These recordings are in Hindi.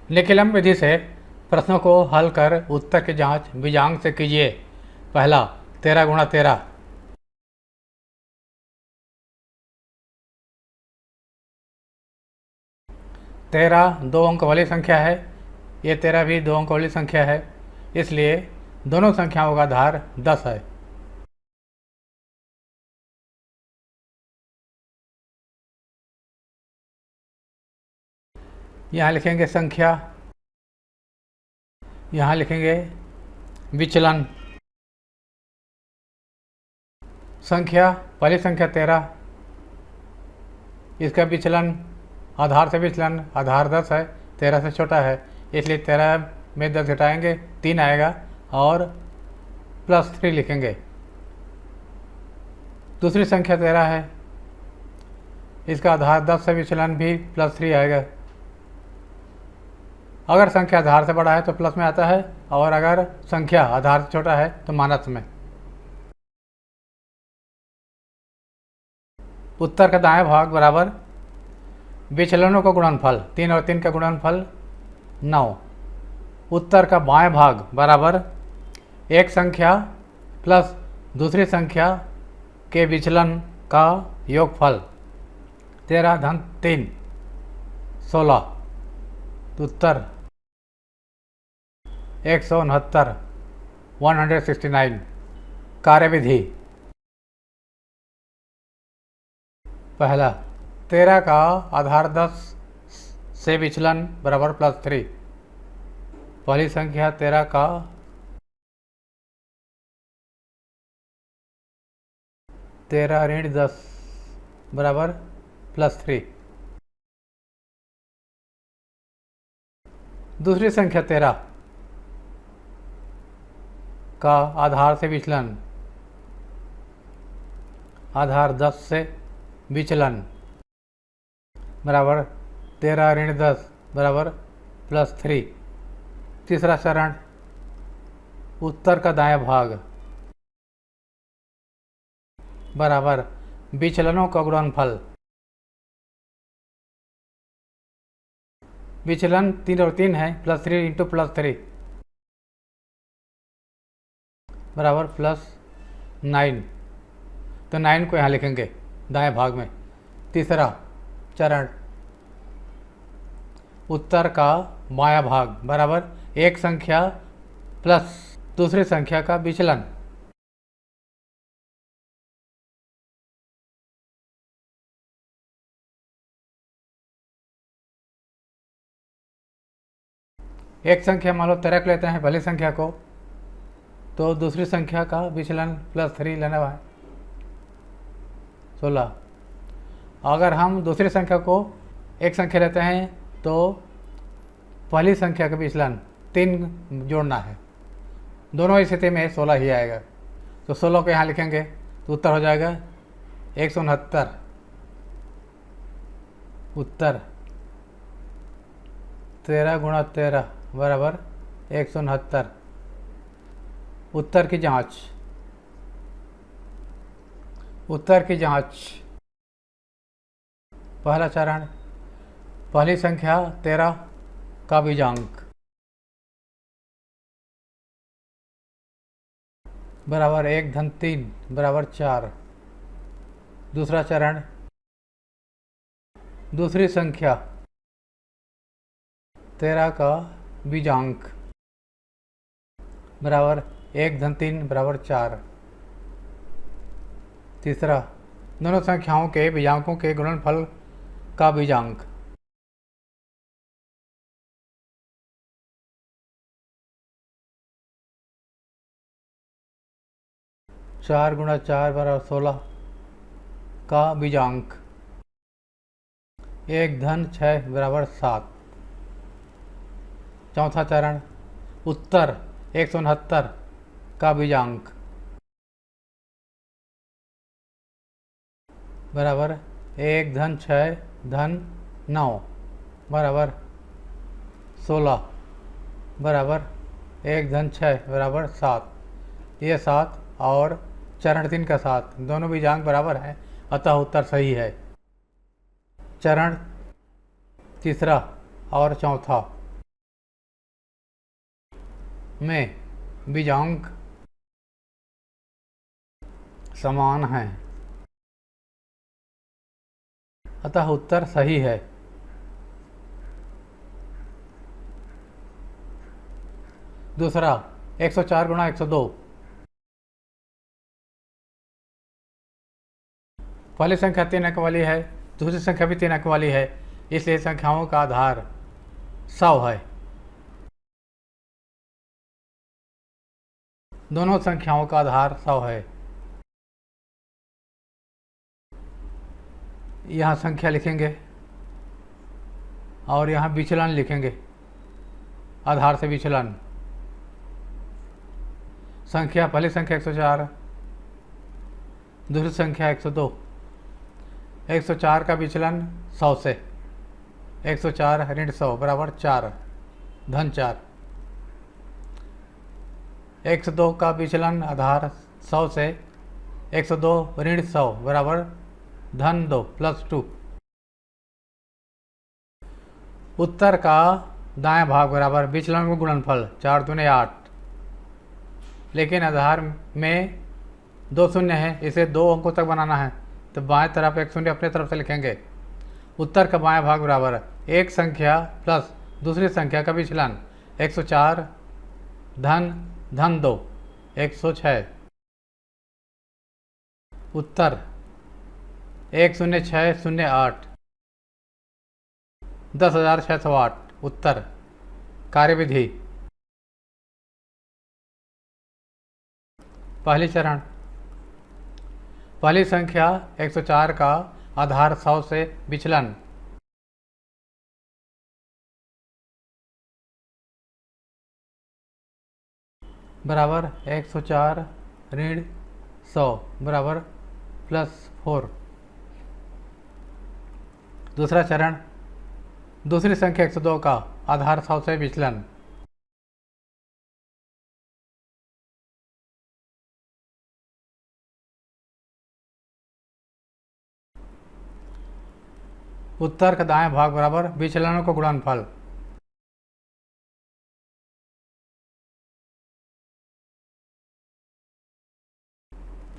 निखिलम विधि से प्रश्नों को हल कर उत्तर की जांच बीजांक से कीजिए। पहला 13 गुणा 13। तेरह 2 अंक वाली संख्या है, ये 13 भी 2 अंक वाली संख्या है, इसलिए दोनों संख्याओं का आधार 10 है। यहाँ लिखेंगे संख्या, यहाँ लिखेंगे विचलन। संख्या पहली संख्या 13, इसका विचलन आधार से विचलन, आधार 10 है, 13 से छोटा है, इसलिए 13 में 10 घटाएंगे 3 आएगा और +3 लिखेंगे। दूसरी संख्या 13 है, इसका आधार 10 से विचलन भी +3 आएगा। अगर संख्या आधार से बड़ा है तो प्लस में आता है, और अगर संख्या आधार से छोटा है तो माइनस में। उत्तर का दाएं भाग बराबर विचलनों का गुणनफल, 3 और 3 का गुणनफल 9। उत्तर का बाएं भाग बराबर एक संख्या प्लस दूसरी संख्या के विचलन का योगफल, 13 धन 3 16। उत्तर 169 169। कार्यविधि। पहला 13 का आधार 10 से विचलन बराबर +3। पहली संख्या 13 का 13 ऋण 10 बराबर +3। दूसरी संख्या 13 का आधार से विचलन, आधार 10 से विचलन बराबर 13 ऋण 10 बराबर +3। तीसरा चरण उत्तर का दायां भाग बराबर विचलनों का गुणनफल। विचलन 3 और 3 है, +3 इंटू +3 बराबर +9। तो 9 को यहाँ लिखेंगे दाएं भाग में। तीसरा चरण उत्तर का बायां भाग बराबर एक संख्या प्लस दूसरी संख्या का विचलन। एक संख्या मान लो 13 लेते हैं पहली संख्या को, तो दूसरी संख्या का विचलन +3 लेना है 16। अगर हम दूसरी संख्या को एक संख्या लेते हैं तो पहली संख्या का विचलन 3 जोड़ना है, दोनों स्थिति में 16 ही आएगा। तो 16 को यहाँ लिखेंगे तो उत्तर हो जाएगा 169। उत्तर 13 गुणा 13 बराबर 169। उत्तर की जांच। उत्तर की जांच। पहला चरण पहली संख्या 13 का बीजांक बराबर 1 धन 3 बराबर 4। दूसरा चरण दूसरी संख्या 13 का बीजांक बराबर 1 धन 3 बराबर 4। तीसरा दोनों संख्याओं के बीजांकों के गुणनफल का बीजांक चार गुणा 4 बराबर 16 का बीजांक 1 धन 6 बराबर 7। चौथा चरण उत्तर 169 का बीजांक बराबर 1 धन 6 धन 9 बराबर 16 बराबर 1 धन 6 बराबर 7। ये 7 और चरण 3 का 7 दोनों बीजांक बराबर हैं, अतः उत्तर सही है। चरण तीसरा और चौथा में बीजांक समान हैं, अतः उत्तर सही है। दूसरा 104 गुणा 102। पहली संख्या 3 अंक वाली है, दूसरी संख्या भी 3 अंक वाली है, इसलिए संख्याओं का आधार 100 है। दोनों संख्याओं का आधार 100 है। यहाँ संख्या लिखेंगे और यहाँ विचलन लिखेंगे, आधार से विचलन। संख्या पहली संख्या 104, दूसरी संख्या 102। 104 का विचलन 100 से, 104 ऋण 100 बराबर 4 धन 4। 102 का विचलन आधार 100 से, 102 ऋण 100 बराबर धन 2 प्लस 2। उत्तर का दाएं भाग बराबर विचलन का गुणनफल 4 दूने 8, लेकिन आधार में 2 शून्य है, इसे 2 अंकों तक बनाना है, तो बाएं तरफ एक शून्य अपने तरफ से लिखेंगे। उत्तर का बाएं भाग बराबर एक संख्या प्लस दूसरी संख्या का विचलन 104 धन धन 2 106। उत्तर 10608 10,608। उत्तर कार्यविधि। पहली चरण, पहली संख्या 104 का आधार 100 से विचलन बराबर 104 ऋण 100 बराबर प्लस 4। दूसरा चरण, दूसरी संख्या 102 का आधार 100 से विचलन उत्तर का दाएं भाग बराबर विचलनों का गुणनफल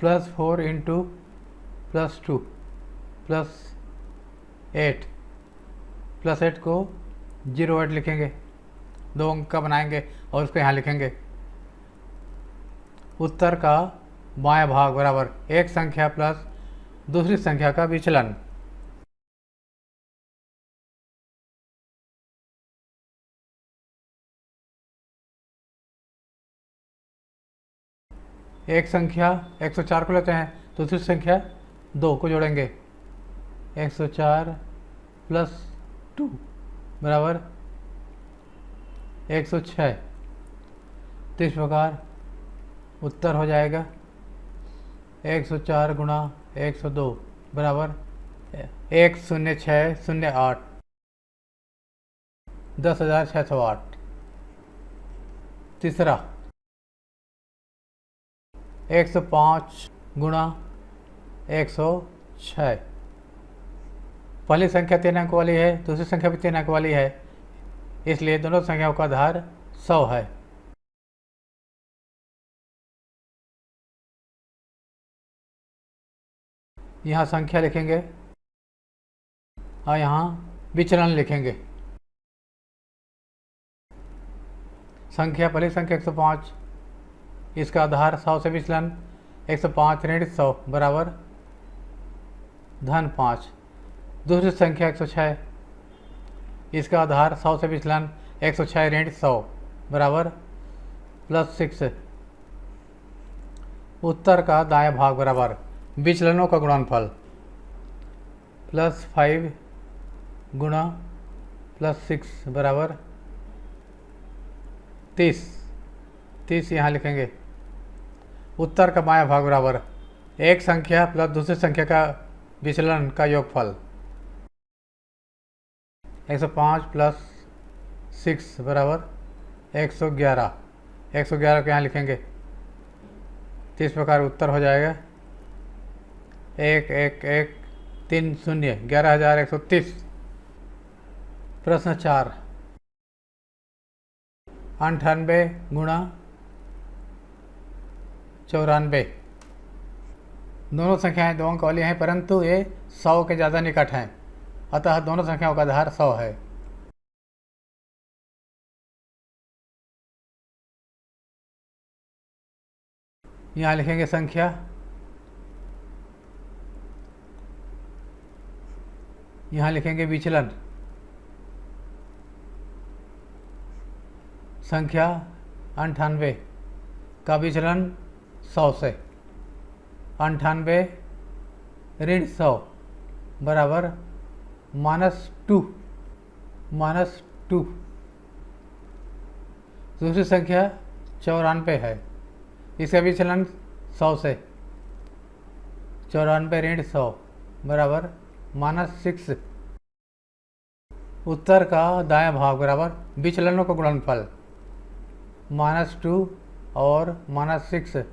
+4 इंटू +2 +8 +8 को 08 लिखेंगे, 2 अंक का बनाएंगे और उसको यहाँ लिखेंगे। उत्तर का बाएं भाग बराबर एक संख्या प्लस दूसरी संख्या का विचलन एक संख्या 104 को लेते हैं, दूसरी संख्या 2 को जोड़ेंगे, 104 + 2 बराबर 106। तो इस प्रकार उत्तर हो जाएगा 104 गुणा 102 बराबर 10608 10,608। तीसरा 105 गुणा 106। पहली संख्या 3 अंक वाली है, दूसरी संख्या भी 3 अंक वाली है, इसलिए दोनों संख्याओं का आधार 100 है। यहाँ संख्या लिखेंगे और यहाँ विचलन लिखेंगे। संख्या पहली संख्या 105, इसका आधार 100 से विचलन 105 ऋण 100 बराबर धन 5। दूसरी संख्या 106, इसका आधार 100 से विचलन 106 ऋण 100 बराबर +6। उत्तर का दाएं भाग बराबर विचलनों का गुणनफल +5 गुणा +6 बराबर 30। 30 यहाँ लिखेंगे। उत्तर का बायां भाग बराबर एक संख्या प्लस दूसरी संख्या का विचलन का योगफल 105 + 6 बराबर 111। 111 को यहाँ लिखेंगे। तो इस प्रकार उत्तर हो जाएगा 11130 11,130। प्रश्न 4, 98 गुणा 94। दोनों संख्याएं 2 अंक वाली हैं, परंतु ये 100 के ज़्यादा निकट हैं, अतः दोनों संख्याओं का आधार 100 है। यहाँ लिखेंगे संख्या, यहाँ लिखेंगे विचलन। संख्या 98 का विचलन 100 से, 98 ऋण 100 बराबर -2। दूसरी संख्या 94 है, इसका विचलन 100 से, 94 ऋण 100 बराबर -6। उत्तर का दायां भाग बराबर विचलनों का गुणनफल, -2 और -6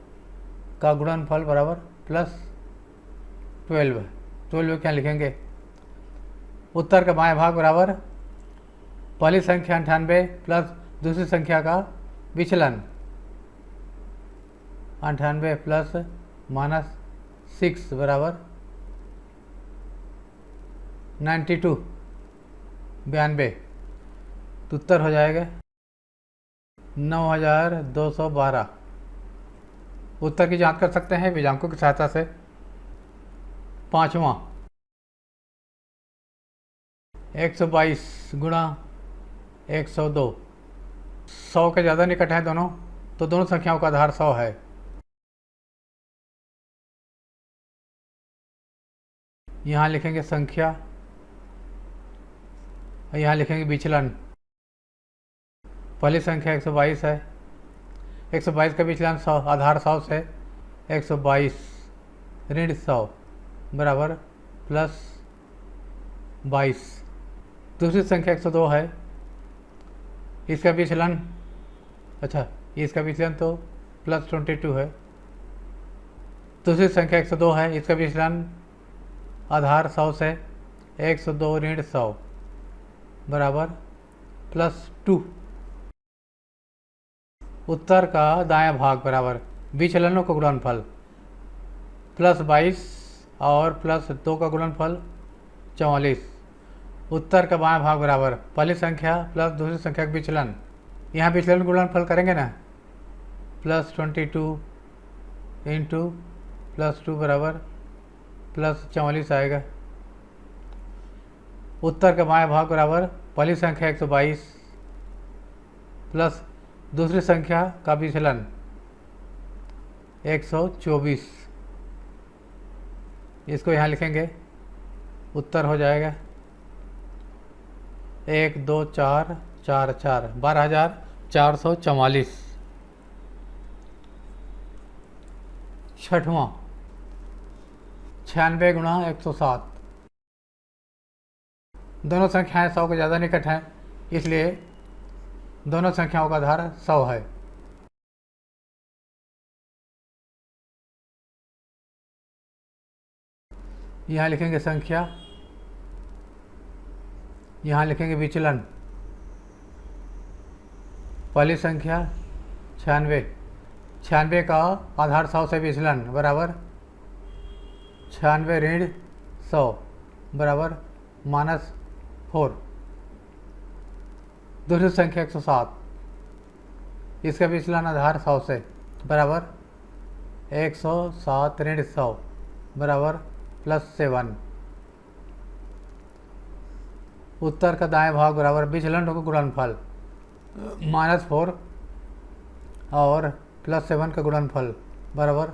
का गुणनफल बराबर +12। 12 क्या लिखेंगे? उत्तर का बायां भाग बराबर पहली संख्या 98 प्लस दूसरी संख्या का विचलन, 98 प्लस -6 बराबर 92, 92। तो उत्तर हो जाएगा 9212। उत्तर की जांच कर सकते हैं बीजांकों की सहायता से। पाँचवां, 122 गुणा 102। 100 के ज़्यादा निकट हैं दोनों, तो दोनों संख्याओं का आधार 100 है। यहाँ लिखेंगे संख्या, यहाँ लिखेंगे विचलन। पहली संख्या 122 है, 122 का विचलन 100, आधार 100 से 122 ऋण 100 बराबर +22। दूसरी संख्या 102 है, इसका विचलन, अच्छा इसका विचलन तो +22 है। दूसरी संख्या 102 है, इसका विचलन आधार 100 से 102 ऋण 100 बराबर +2। उत्तर का दायां भाग बराबर विचलनों का गुणनफल, +22 और +2 का गुणनफल 44। उत्तर का बायां भाग बराबर पहली संख्या प्लस दूसरी संख्या का विचलन, यहाँ विचलन गुणनफल करेंगे ना, +22 इंटू +2 बराबर +44 आएगा। उत्तर का बायां भाग बराबर पहली संख्या 122 प्लस दूसरी संख्या का विचलन 124। इसको यहाँ लिखेंगे, उत्तर हो जाएगा 12444, 12444। छठवां, 96 गुणा 107। दोनों संख्याएं 100 के ज़्यादा निकट हैं, इसलिए दोनों संख्याओं का आधार 100 है। यहाँ लिखेंगे संख्या, यहाँ लिखेंगे विचलन। पहली संख्या 96, 96 का आधार 100 से विचलन बराबर 96 ऋण 100 बराबर -4। दूसरी संख्या 107, इसका विचलन आधार 100 से बराबर 107 ऋण 100 बराबर +7। उत्तर का दाएं भाग बराबर विचलनों का गुणनफल, -4 और +7 का गुणनफल बराबर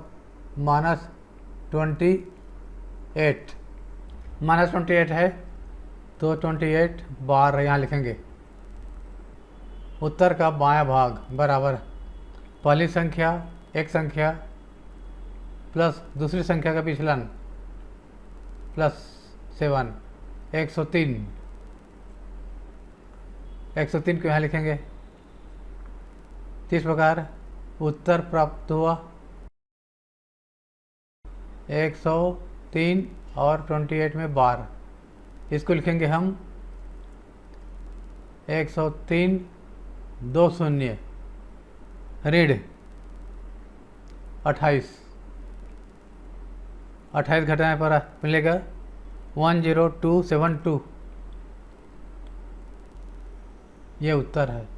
-28। -28 है तो 28 बार यहाँ लिखेंगे। उत्तर का बायां भाग बराबर पहली संख्या एक संख्या प्लस दूसरी संख्या का विचलन +7, 103। 103 को यहाँ लिखेंगे। इस प्रकार उत्तर प्राप्त हुआ 103 और 28 में बार। इसको लिखेंगे हम 103 2 शून्य, ऋण 28, 28 घटाने पर मिलेगा 10272। ये उत्तर है।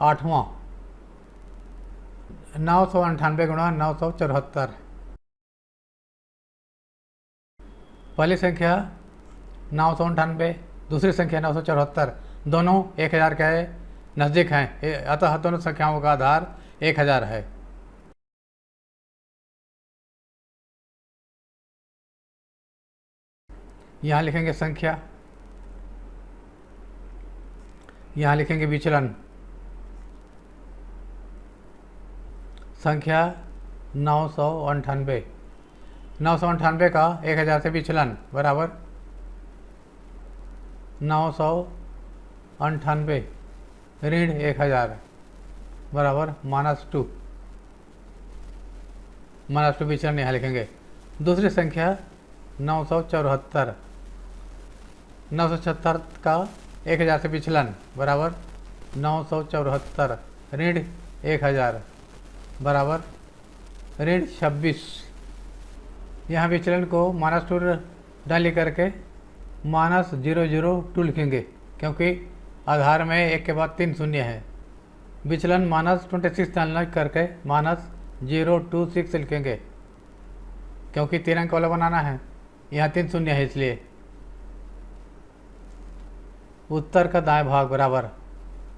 8वां 998 गुणा 974। पहली संख्या 998, दूसरी संख्या 974, दोनों 1000 के नज़दीक हैं, अतः दोनों संख्याओं का आधार 1000 है। यहाँ लिखेंगे संख्या, यहाँ लिखेंगे विचलन। संख्या 998, 998 का 1000 से विचलन बराबर 998 ऋण 1000 बराबर -2, -2 विचलन यहाँ लिखेंगे। दूसरी संख्या 974, 974 का 1000 से विचलन बराबर 974 ऋण 1000 बराबर ऋण 26। यहाँ विचलन को -2 डाली करके -002 लिखेंगे, क्योंकि आधार में 1 के बाद 3 शून्य है। विचलन -26 डालना करके -026 लिखेंगे, क्योंकि 3 अंक वाला बनाना है, यहाँ 3 शून्य है इसलिए। उत्तर का दाएं भाग बराबर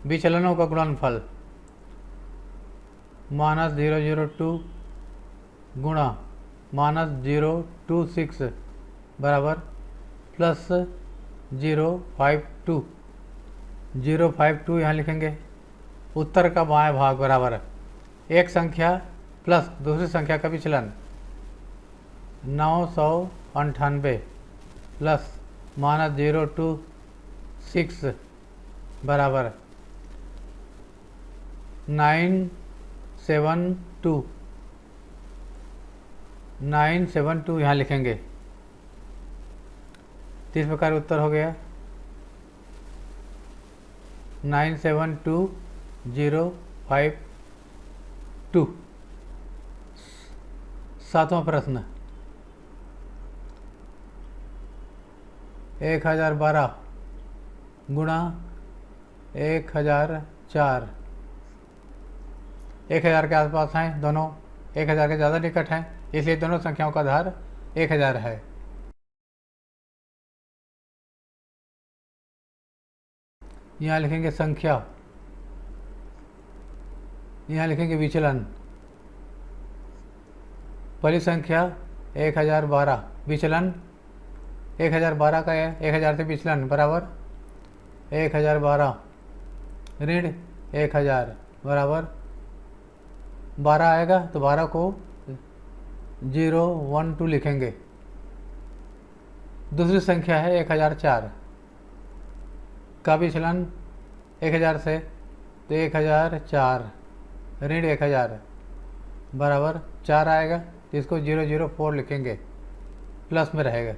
विचलनों का गुणनफल -002 गुणा -026 बराबर +052, 052 यहाँ लिखेंगे। उत्तर का बाएं भाग बराबर एक संख्या प्लस दूसरी संख्या का विचलन 998 प्लस -026 बराबर 972, 972 यहाँ लिखेंगे। तो इस प्रकार उत्तर हो गया 972052। 7वां प्रश्न 1012 गुणा 1004, 1000 के आसपास हैं, दोनों 1000 के ज़्यादा निकट हैं, इसलिए दोनों संख्याओं का आधार 1000 है। यहाँ लिखेंगे संख्या, यहाँ लिखेंगे विचलन। पहली संख्या 1012, विचलन 1012 का है, 1000 से विचलन बराबर 1012 ऋण 1000 बराबर 12 आएगा, तो 12 को 012 लिखेंगे। दूसरी संख्या है 1004 का विचलन 1000 से, तो 1004 ऋण 1000 बराबर 4 आएगा, तो इसको 004 लिखेंगे, प्लस में रहेगा।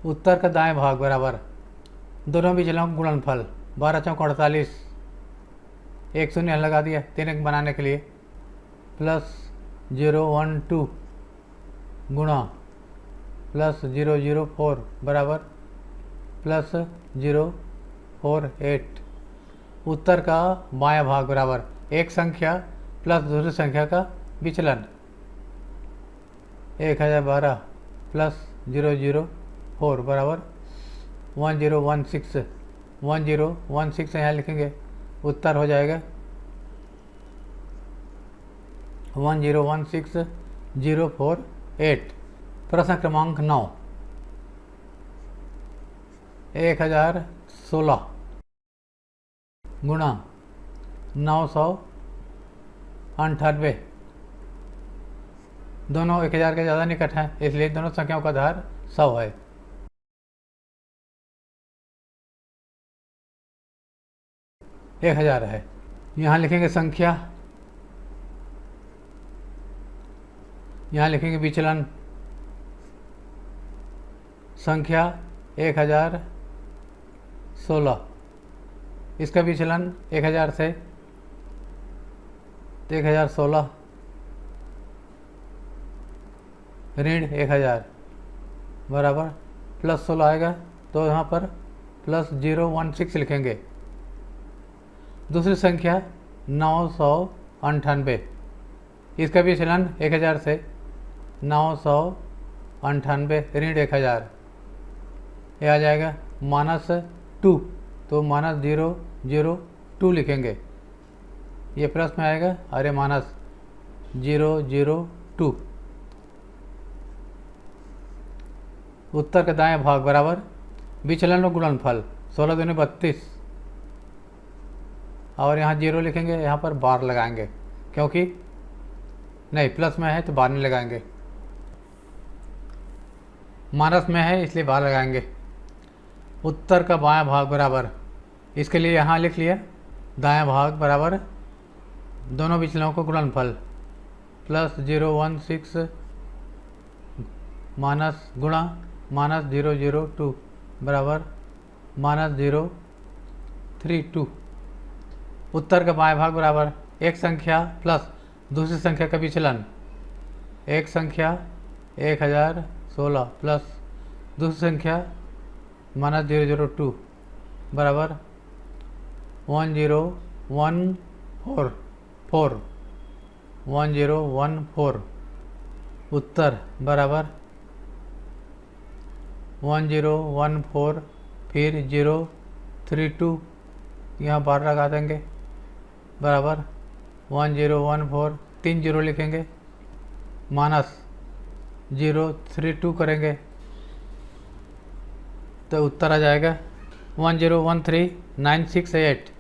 उत्तर का दाएं भाग बराबर दोनों विचलनों का गुणनफल 12 चौक 48, 1 शून्य लगा दिया 3 अंक बनाने के लिए, प्लस 012 गुणा प्लस 004 बराबर प्लस 048। उत्तर का बायां भाग बराबर एक संख्या प्लस दूसरी संख्या का विचलन 1012 प्लस 004 बराबर 1016, 1016 यहाँ लिखेंगे, उत्तर हो जाएगा 1016048। प्रश्न क्रमांक 9 1016 गुणा 998, दोनों 1000 के ज़्यादा निकट हैं, इसलिए दोनों संख्याओं का आधार 100 है। एक 1000 है। यहाँ लिखेंगे संख्या, यहाँ लिखेंगे विचलन। संख्या 16, इसका विचलन 1000 से 1016 ऋण 1000 बराबर +16 आएगा, तो यहाँ पर +016 लिखेंगे। दूसरी संख्या 998, इसका विचलन 1000 से 998 ऋण 1000, ये आ जाएगा -2, तो -002 लिखेंगे, ये प्लस में आएगा और ये -002। उत्तर का दाएं भाग बराबर विचलन और गुणनफल 16 दूनी 32, और यहाँ 0 लिखेंगे, यहाँ पर बार लगाएंगे, क्योंकि नहीं प्लस में है तो बार नहीं लगाएंगे, माइनस में है इसलिए बार लगाएंगे। उत्तर का बायां भाग बराबर, इसके लिए यहाँ लिख लिया दायां भाग बराबर दोनों विचलनों को गुणनफल +016 माइनस गुणा -002 बराबर -032। उत्तर का बाएं भाग बराबर एक संख्या प्लस दूसरी संख्या का विचलन, एक संख्या 1016 प्लस दूसरी संख्या -002 बराबर 1014। उत्तर बराबर 1014 फिर 032 यहाँ बार लगा देंगे बराबर 1014, 3 जीरो लिखेंगे, -032 करेंगे, तो उत्तर आ जाएगा 1013968।